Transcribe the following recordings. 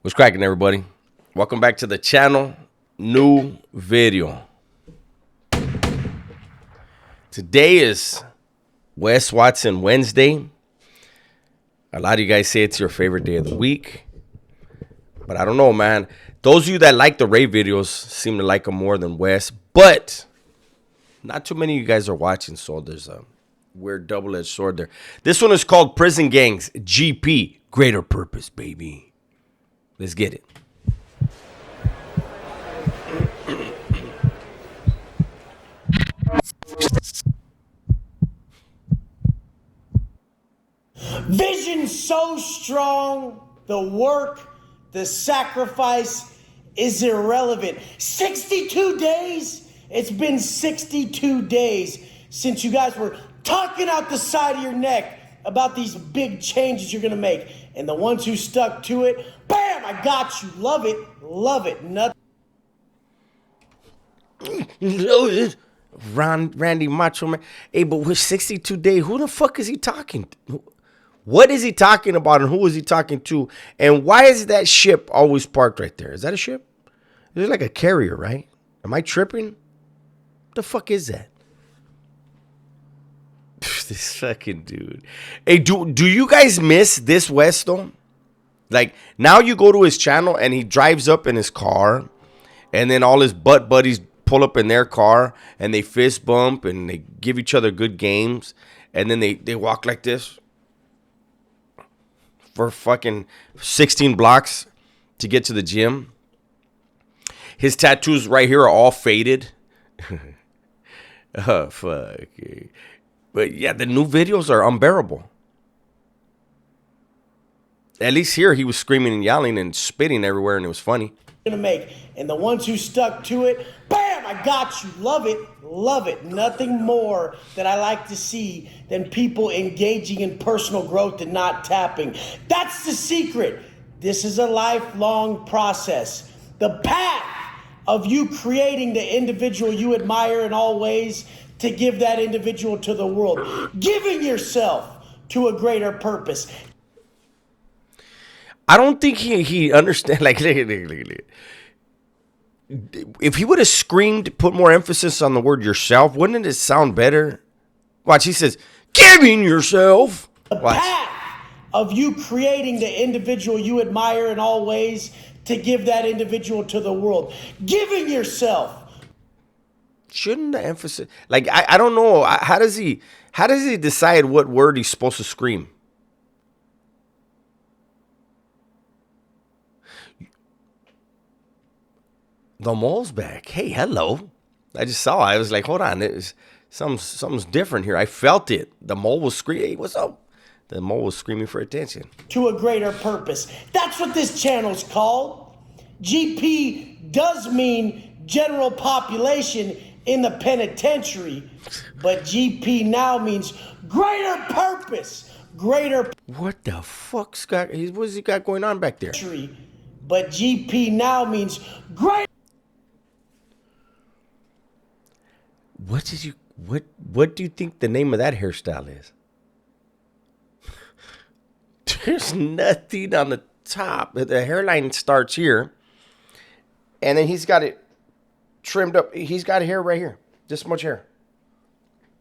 What's cracking, everybody? Welcome back to the channel. New video. Today is Wes Watson Wednesday. A lot of you guys say it's your favorite day of the week. But I don't know, man. Those of you that like the Ray videos seem to like them more than Wes. But not too many of you guys are watching, so there's a weird double-edged sword there. This one is called Prison Gangs GP. Greater purpose, baby. Let's get it. Vision so strong, the work, the sacrifice is irrelevant. 62 days? It's been 62 days since you guys were talking out the side of your neck about these big changes you're gonna make. And the ones who stuck to it, bam, I got you. Love it, love it. Nothing. Randy Macho Man. Hey, but with 62 days, who the fuck is he talking to? What is he talking about and who is he talking to? And why is that ship always parked right there? Is that a ship? It's like a carrier, right? Am I tripping? What the fuck is that? This fucking dude. Hey, do you guys miss this West though? Like, now you go to his channel and he drives up in his car and then all his butt buddies pull up in their car and they fist bump and they give each other good games and then they walk like this for fucking 16 blocks to get to the gym. His tattoos right here are all faded. Oh, fuck. But yeah, the new videos are unbearable. At least here he was screaming and yelling and spitting everywhere and it was funny. Gonna make. And the ones who stuck to it, bam, I got you. Love it, love it. Nothing more that I like to see than people engaging in personal growth and not tapping. That's the secret. This is a lifelong process. The path of you creating the individual you admire in all ways to give that individual to the world. Giving yourself to a greater purpose. I don't think he understand. Like, if he would have screamed, put more emphasis on the word yourself, wouldn't it sound better? Watch, he says, giving yourself. The path of you creating the individual you admire in all ways to give that individual to the world. Giving yourself. Shouldn't the emphasis, like, I don't know. How does he decide what word he's supposed to scream? The mole's back. Hey, hello. I just saw it. I was like, hold on. Something's different here. I felt it. The mole was screaming. Hey, what's up? The mole was screaming for attention. To a greater purpose. That's what this channel's called. GP does mean general population in the penitentiary, but GP now means greater purpose. Greater. What the fuck's got? What's he got going on back there? But GP now means greater. What do you think the name of that hairstyle is? There's nothing on the top. The hairline starts here, and then he's got it trimmed up. He's got hair right here, this much hair,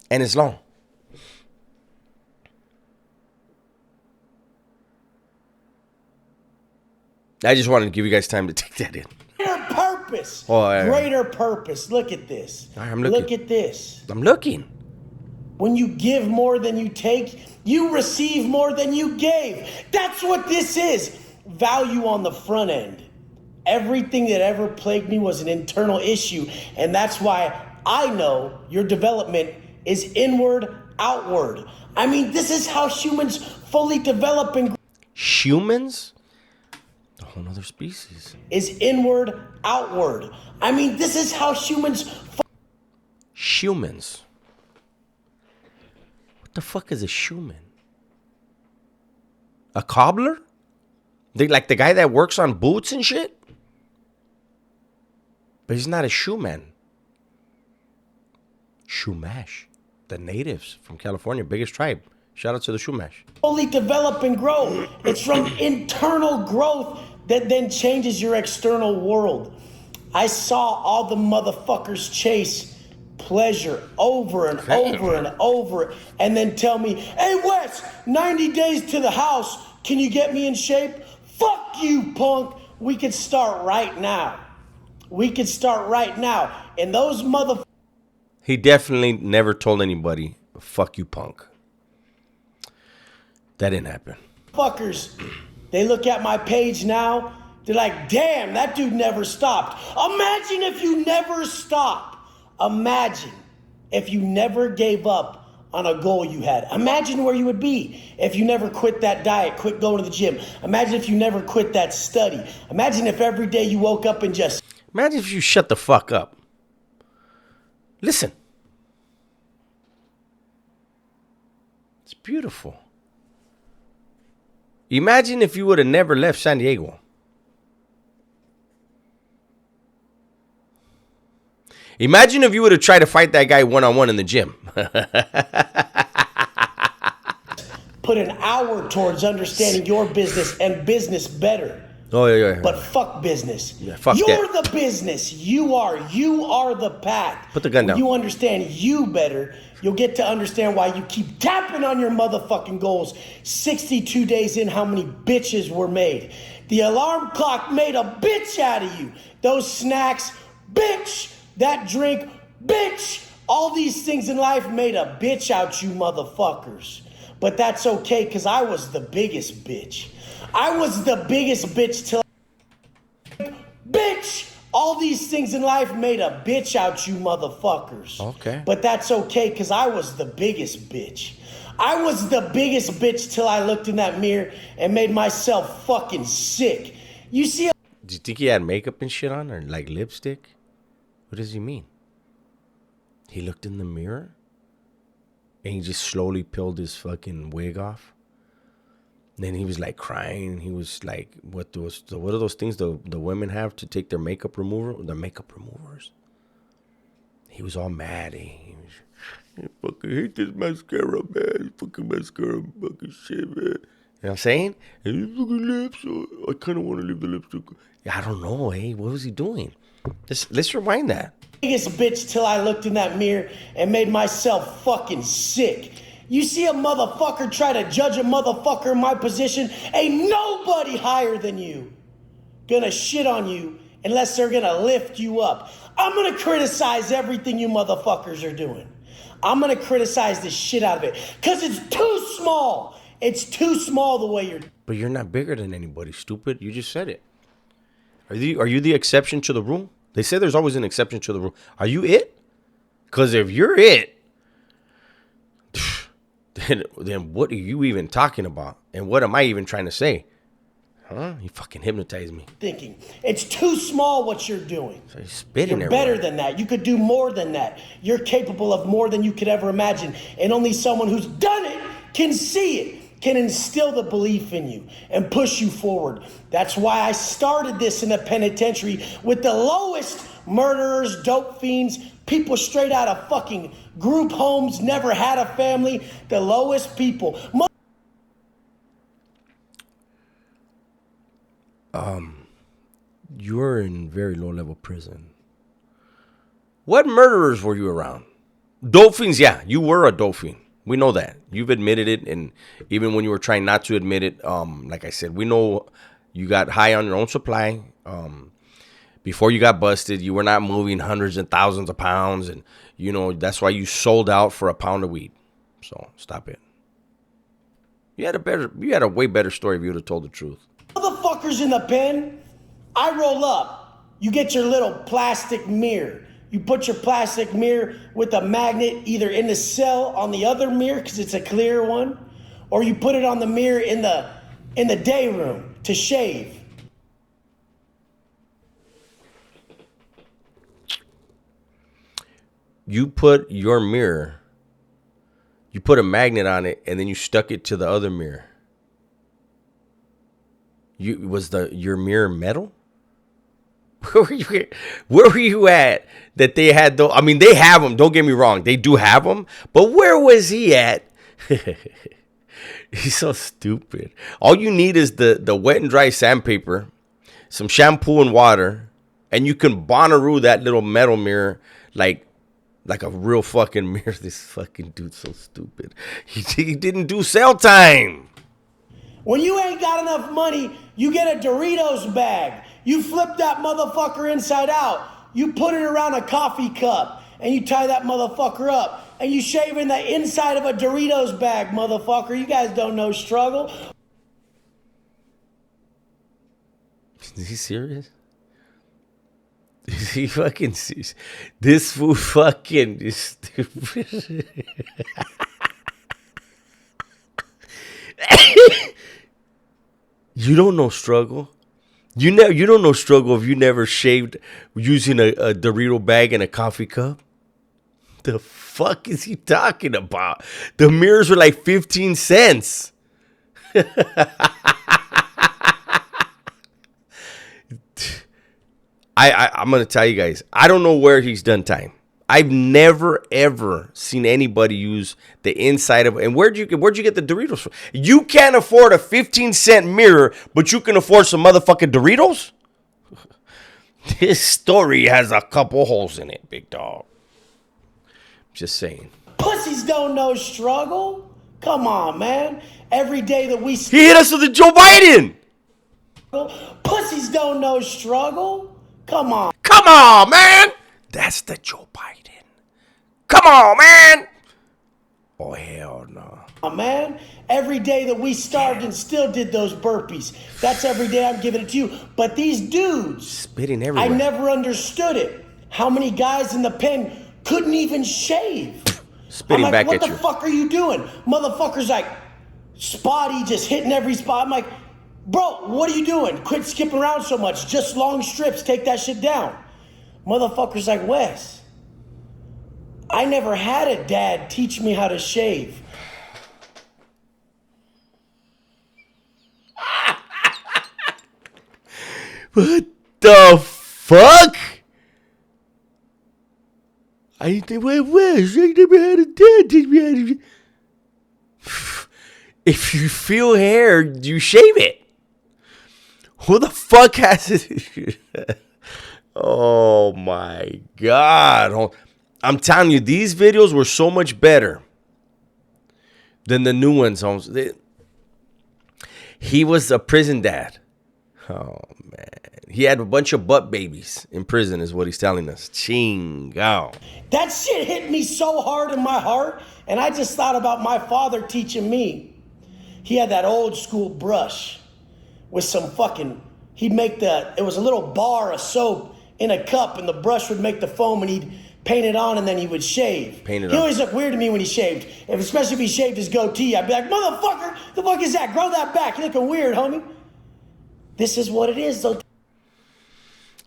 and it's long. I just wanted to give you guys time to take that in. Greater purpose. Oh, yeah. Greater purpose. Look at this. I'm looking. Look at this. I'm looking. When you give more than you take, you receive more than you gave. That's what this is. Value on the front end. Everything that ever plagued me was an internal issue. And that's why I know your development is inward, outward. I mean, this is how humans fully develop and grow. Humans? A whole other species. Is inward, outward. I mean, this is how humans. Humans. What the fuck is a human? A cobbler? Like the guy that works on boots and shit? But he's not a shoeman. Shumash. The natives from California, biggest tribe. Shout out to the Shumash. Fully develop and grow. It's from internal growth that then changes your external world. I saw all the motherfuckers chase pleasure over and over and over, and then tell me, hey Wes, 90 days to the house, can you get me in shape? Fuck you, punk. We could start right now. We could start right now. And those motherfuckers. He definitely never told anybody, fuck you, punk. That didn't happen. Fuckers, they look at my page now, they're like, damn, that dude never stopped. Imagine if you never stopped. Imagine if you never gave up on a goal you had. Imagine where you would be if you never quit that diet, quit going to the gym. Imagine if you never quit that study. Imagine if every day you woke up and just... Imagine if you shut the fuck up. Listen. It's beautiful. Imagine if you would have never left San Diego. Imagine if you would have tried to fight that guy one-on-one in the gym. Put an hour towards understanding your business and business better. Oh, yeah. But fuck business. Yeah, fuck You're that. the business. You are the path. Put the gun down. When you understand you better, you'll get to understand why you keep tapping on your motherfucking goals. 62 days in, how many bitches were made? The alarm clock made a bitch out of you. Those snacks, bitch. That drink, bitch. All these things in life made a bitch out you motherfuckers. But that's okay, because I was the biggest bitch. I was the biggest bitch till... Bitch! All these things in life made a bitch out you motherfuckers. Okay. But that's okay, because I was the biggest bitch. I was the biggest bitch till I looked in that mirror and made myself fucking sick. You see... Do you think he had makeup and shit on, or like lipstick? What does he mean? He looked in the mirror and he just slowly peeled his fucking wig off. Then he was like crying. He was like, what are those things the women have to take their makeup remover? Their makeup removers. He was all mad. He was, I fucking hate this mascara, man. Fucking mascara, fucking shit, man. You know what I'm saying? And his fucking lips. I kind of want to leave the lipstick. I don't know, what was he doing? Let's rewind that. Biggest bitch till I looked in that mirror and made myself fucking sick. You see a motherfucker try to judge a motherfucker in my position, ain't nobody higher than you gonna shit on you unless they're gonna lift you up. I'm gonna criticize everything you motherfuckers are doing. I'm gonna criticize the shit out of it because it's too small. It's too small the way you're... But you're not bigger than anybody, stupid. You just said it. Are you the exception to the rule? They say there's always an exception to the rule. Are you it? Because if you're it, then what are you even talking about? And what am I even trying to say? Huh? You fucking hypnotized me. Thinking. It's too small what you're doing. So you're spitting You're everywhere. better than that. You could do more than that. You're capable of more than you could ever imagine. And only someone who's done it can see it. Can instill the belief in you and push you forward. That's why I started this in a penitentiary with the lowest murderers, dope fiends, people straight out of fucking group homes, never had a family, the lowest people. You're in very low-level prison. What murderers were you around? Dope fiends, yeah, you were a dope fiend. We know that. You've admitted it, and even when you were trying not to admit it, like I said, we know you got high on your own supply. Before you got busted, you were not moving hundreds and thousands of pounds, and that's why you sold out for a pound of weed. So stop it. You had a way better story if you would have told the truth. Motherfuckers in the pen, I roll up. You get your little plastic mirror. You put your plastic mirror with a magnet either in the cell on the other mirror because it's a clear one, or you put it on the mirror in the day room to shave. You put your mirror, you put a magnet on it, and then you stuck it to the other mirror. Your mirror metal? Where were you at that they had those? I mean, they have them. Don't get me wrong. They do have them. But where was he at? He's so stupid. All you need is the wet and dry sandpaper some shampoo and water, and you can Bonnaroo that little metal mirror like a real fucking mirror. This fucking dude's so stupid. He didn't do sale time. When you ain't got enough money, you get a Doritos bag. You flip that motherfucker inside out. You put it around a coffee cup, and you tie that motherfucker up. And you shave in the inside of a Doritos bag, motherfucker. You guys don't know struggle. Is he serious? Is he fucking serious? This fool fucking is stupid. You don't know struggle. You don't know struggle if you never shaved using a Dorito bag and a coffee cup. The fuck is he talking about? The mirrors were like 15 cents. I'm gonna tell you guys, I don't know where he's done time. I've never ever seen anybody use the inside of. And where'd you get the Doritos from? You can't afford a 15-cent mirror, but you can afford some motherfucking Doritos. This story has a couple holes in it, big dog. Just saying. Pussies don't know struggle. Come on, man. Every day that we he hit us with the Joe Biden. Pussies don't know struggle. Come on. Come on, man. That's the Joe Biden. Come on, man. Oh, hell no. Oh, man. Every day that we starved and still did those burpees. That's every day I'm giving it to you. But these dudes. Spitting everywhere. I never understood it. How many guys in the pen couldn't even shave? Spitting I'm like, back what at the you. fuck are you doing? Motherfucker's like, spotty, just hitting every spot. I'm like, bro, what are you doing? Quit skipping around so much. Just long strips. Take that shit down. Motherfucker's like, Wes, I never had a dad teach me how to shave. What the fuck? I think Wes, I never had a dad teach me how to. If you feel hair, you shave it. Who the fuck has it? Oh my God. I'm telling you, these videos were so much better than the new ones. He was a prison dad. Oh, man. He had a bunch of butt babies in prison is what he's telling us. Chingo. That shit hit me so hard in my heart, and I just thought about my father teaching me. He had that old school brush with some fucking, it was a little bar of soap in a cup, and the brush would make the foam, and he'd paint it on, and then he would shave. He always looked weird to me when he shaved. Especially if he shaved his goatee, I'd be like, motherfucker, the fuck is that? Grow that back. You're looking weird, homie. This is what it is, though.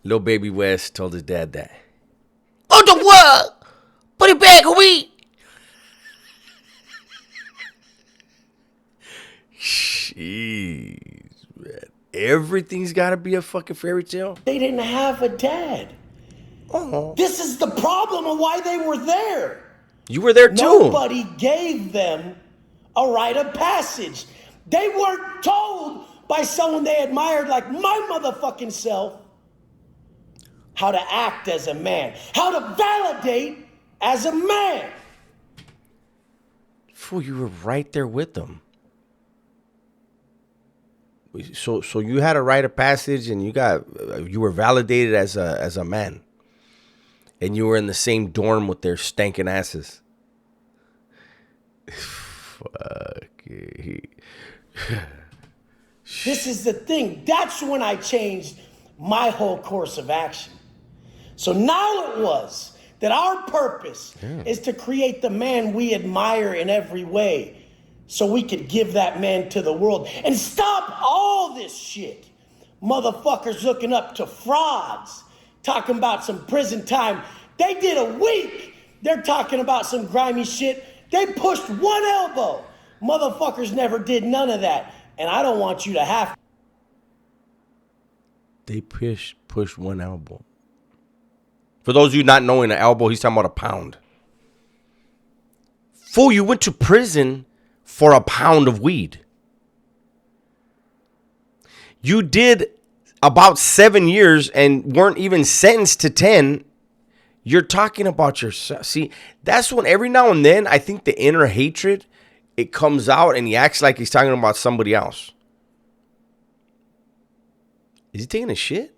Little baby Wes told his dad that. Oh, the what? Put it back, homie. Jeez, man. Everything's got to be a fucking fairy tale. They didn't have a dad. Oh. This is the problem of why they were there. You were there too. Nobody gave them a rite of passage. They weren't told by someone they admired like my motherfucking self how to act as a man, how to validate as a man. Fool, you were right there with them. So you had a rite of passage, and you were validated as a man, and you were in the same dorm with their stankin' asses. Fuck. This is the thing. That's when I changed my whole course of action. So now it was that our purpose is to create the man we admire in every way, so we could give that man to the world and stop all this shit. Motherfuckers looking up to frauds, talking about some prison time. They did a week. They're talking about some grimy shit. They pushed one elbow. Motherfuckers never did none of that. And I don't want you to have to. They pushed one elbow. For those of you not knowing, an elbow, he's talking about a pound. Fool, you went to prison for a pound of weed. You did about 7 years and weren't even sentenced to 10, you're talking about yourself. See, that's when every now and then I think the inner hatred, it comes out and he acts like he's talking about somebody else. Is he taking a shit?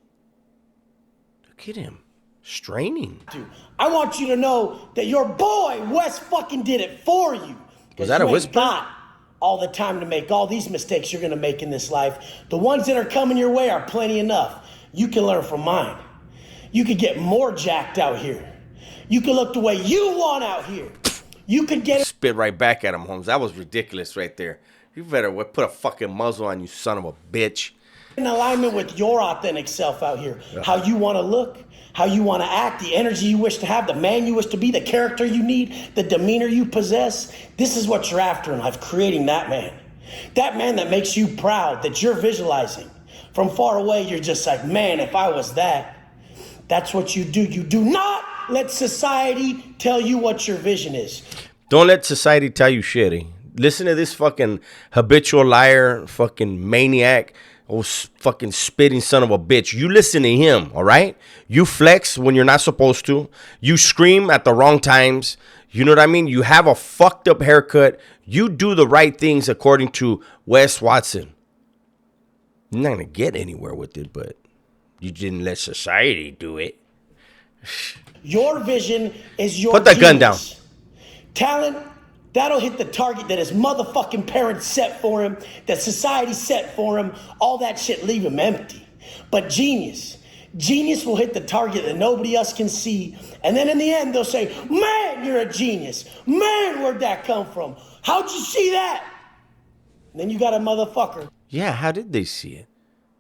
Look at him. Straining. Dude, I want you to know that your boy, Wes, fucking did it for you. Was that a whisper? Got all the time to make all these mistakes you're going to make in this life. The ones that are coming your way are plenty enough. You can learn from mine. You could get more jacked out here. You can look the way you want out here. You could get... Spit right back at him, Holmes. That was ridiculous right there. You better put a fucking muzzle on, you son of a bitch. In alignment with your authentic self out here. How you want to look, how you want to act, the energy you wish to have, the man you wish to be, the character you need, the demeanor you possess. This is what you're after in life, creating that man. That man that makes you proud, that you're visualizing. From far away, you're just like, man, if I was that. That's what you do. You do not let society tell you what your vision is. Don't let society tell you shit. Eh? Listen to this fucking habitual liar, fucking maniac, oh, fucking spitting son of a bitch. You listen to him, all right? You flex when you're not supposed to. You scream at the wrong times. You know what I mean? You have a fucked up haircut. You do the right things according to Wes Watson. You're not going to get anywhere with it, but you didn't let society do it. Your vision is your Put that gun down. Talent, that'll hit the target that his motherfucking parents set for him, that society set for him. All that shit leave him empty. But genius will hit the target that nobody else can see. And then in the end, they'll say, man, you're a genius. Man, where'd that come from? How'd you see that? And then you got a motherfucker. Yeah, how did they see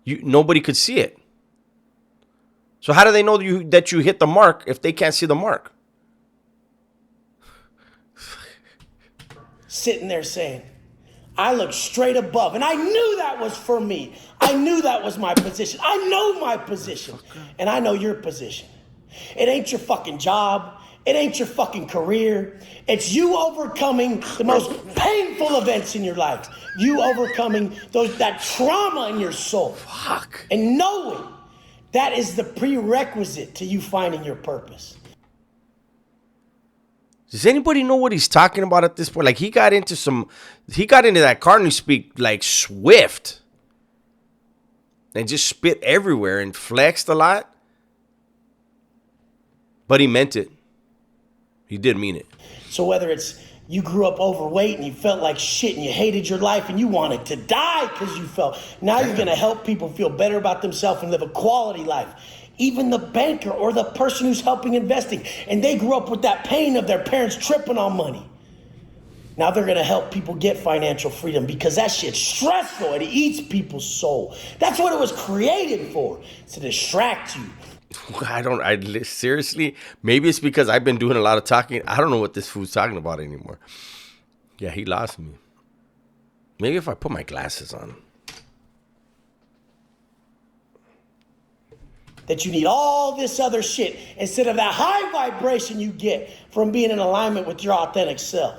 it? Nobody could see it. So how do they know that you hit the mark if they can't see the mark? Sitting there saying, I look straight above. And I knew that was for me. I knew that was my position. I know my position. And I know your position. It ain't your fucking job. It ain't your fucking career. It's you overcoming the most painful events in your life. You overcoming that trauma in your soul. Fuck. And knowing that is the prerequisite to you finding your purpose. Does anybody know what he's talking about at this point? Like he got into that Carney speak like swift. And just spit everywhere and flexed a lot. But he meant it. He did mean it. So whether it's you grew up overweight and you felt like shit and you hated your life and you wanted to die because you felt, now you're going to help people feel better about themselves and live a quality life. Even the banker or the person who's helping investing, and they grew up with that pain of their parents tripping on money. Now they're going to help people get financial freedom because that shit's stressful. It eats people's soul. That's what it was created for, to distract you. Seriously, maybe it's because I've been doing a lot of talking. I don't know what this fool's talking about anymore. Yeah, he lost me. Maybe if I put my glasses on. That you need all this other shit instead of that high vibration you get from being in alignment with your authentic self.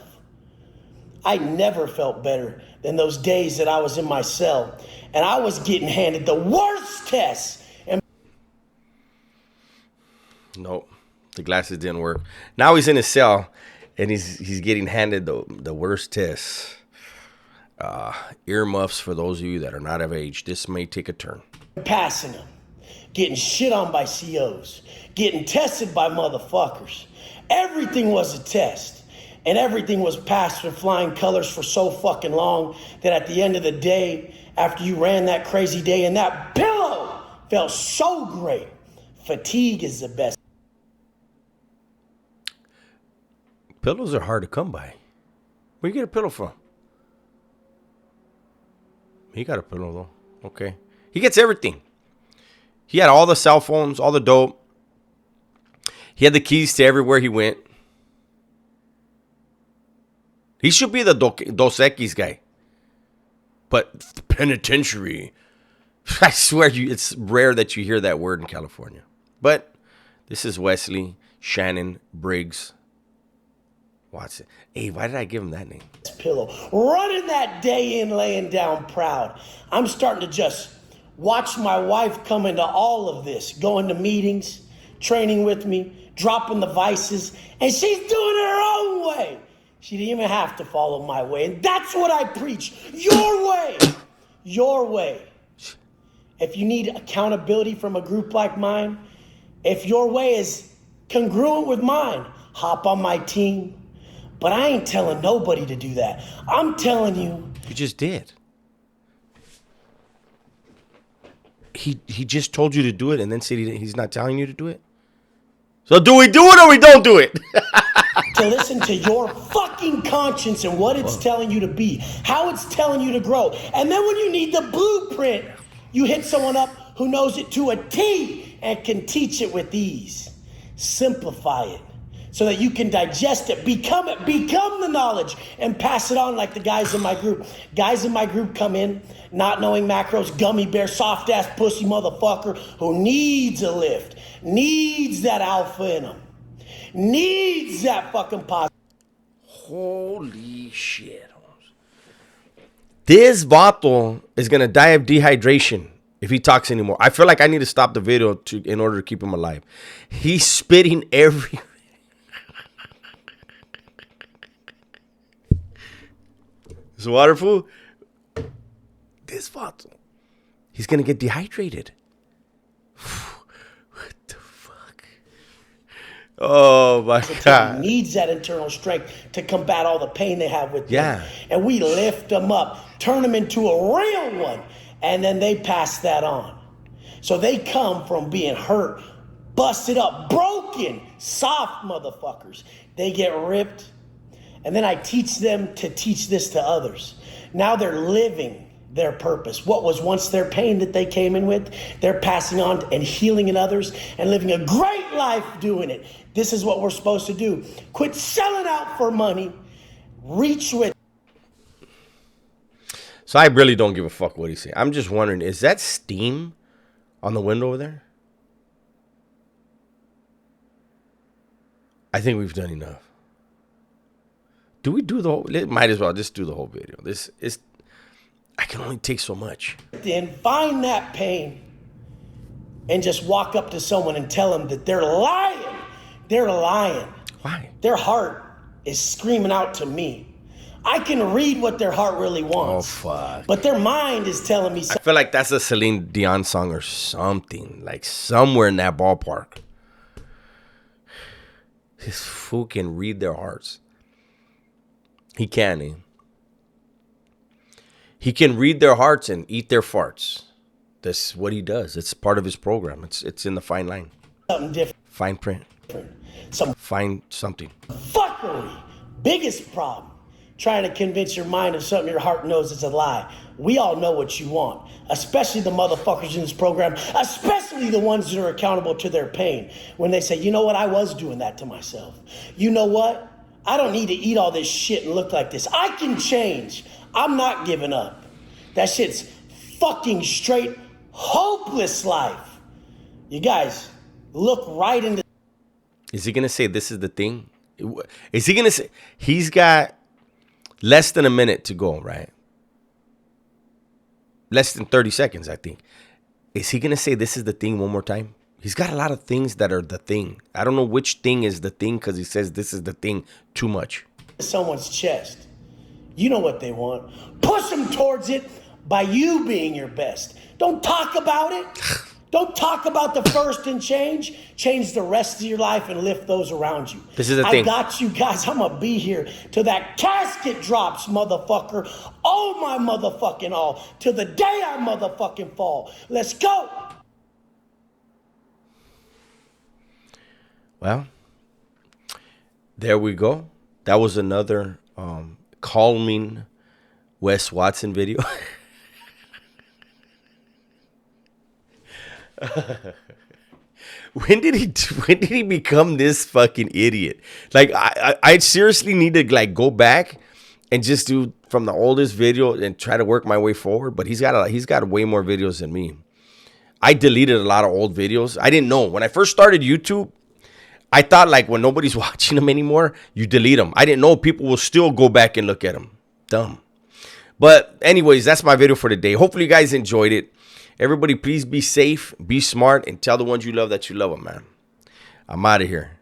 I never felt better than those days that I was in my cell and I was getting handed the worst tests. Nope, the glasses didn't work. Now he's in his cell, and he's getting handed the worst tests. Earmuffs for those of you that are not of age. This may take a turn. Passing them, getting shit on by COs, getting tested by motherfuckers. Everything was a test, and everything was passed with flying colors for so fucking long that at the end of the day, after you ran that crazy day and that pillow felt so great, fatigue is the best. Pillows are hard to come by. Where you get a pillow from? He got a pillow, though. Okay. He gets everything. He had all the cell phones, all the dope. He had the keys to everywhere he went. He should be the Dos Equis guy. But penitentiary. I swear it's rare that you hear that word in California. But this is Wesley, Shannon, Briggs. Watson. Hey, why did I give him that name? Pillow. Running that day in, laying down proud. I'm starting to just Watch my wife come into all of this, going to meetings, training with me, dropping the vices, and she's doing it her own way. She didn't even have to follow my way. And that's what I preach. Your way. Your way. If you need accountability from a group like mine, if your way is congruent with mine, hop on my team. But I ain't telling nobody to do that. I'm telling you. You just did. He just told you to do it and then said he's not telling you to do it? So do we do it or we don't do it? To listen to your fucking conscience and what it's telling you to be, how it's telling you to grow. And then when you need the blueprint, you hit someone up who knows it to a T and can teach it with ease. Simplify it so that you can digest it, become the knowledge, and pass it on like the guys in my group. Guys in my group come in not knowing macros, gummy bear, soft ass pussy motherfucker who needs a lift, needs that alpha in him, needs that fucking positive. Holy shit. This vato is going to die of dehydration if he talks anymore. I feel like I need to stop the video in order to keep him alive. He's spitting every... This water fool? This vato. He's going to get dehydrated. What the fuck? Oh my God. Needs that internal strength to combat all the pain they have with them. Yeah. And we lift them up, turn them into a real one, and then they pass that on. So they come from being hurt, busted up, broken, soft motherfuckers. They get ripped, and then I teach them to teach this to others. Now they're living their purpose. What was once their pain that they came in with, they're passing on and healing in others and living a great life doing it. This is what we're supposed to do. Quit selling out for money. Reach with. So I really don't give a fuck what he's saying. I'm just wondering, is that steam on the window over there? I think we've done enough. Do we do the whole... Might as well just do the whole video. This is... I can only take so much. Then find that pain and just walk up to someone and tell them that they're lying. They're lying. Why? Their heart is screaming out to me. I can read what their heart really wants. Oh, fuck. But their mind is telling me I something. feel like that's a Celine Dion song or something. Like somewhere in that ballpark. This fool can read their hearts. He can, eh? He can read their hearts and eat their farts. That's what he does. It's part of his program. It's in the fine line. Something different. Fine print. Some Fine something. fuckery. Biggest problem. Trying to convince your mind of something your heart knows is a lie. We all know what you want. Especially the motherfuckers in this program. Especially the ones that are accountable to their pain. When they say, you know what? I was doing that to myself. You know what? I don't need to eat all this shit and look like this. I can change. I'm not giving up. That shit's fucking straight hopeless life. You guys, look right into... Is he going to say this is the thing? Is he going to say... He's got less than a minute to go, right? Less than 30 seconds, I think. Is he going to say this is the thing one more time? He's got a lot of things that are the thing. I don't know which thing is the thing because he says this is the thing too much. someone's chest. You know what they want. Push them towards it by you being your best. Don't talk about it. Don't talk about the first and change. Change the rest of your life and lift those around you. This is the thing. I got you guys. I'm going to be here till that casket drops, motherfucker. Oh, my motherfucking all. Till the day I motherfucking fall. Let's go. Well, there we go. That was another calming Wes Watson video. When did he become this fucking idiot? Like I seriously need to like go back and just do from the oldest video and try to work my way forward. But he's got way more videos than me. I deleted a lot of old videos. I didn't know when I first started YouTube. I thought like when nobody's watching them anymore, you delete them. I didn't know people will still go back and look at them. Dumb. But anyways, that's my video for today. Hopefully you guys enjoyed it. Everybody, please be safe, be smart, and tell the ones you love that you love them, man. I'm out of here.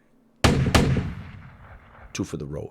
2 for the road.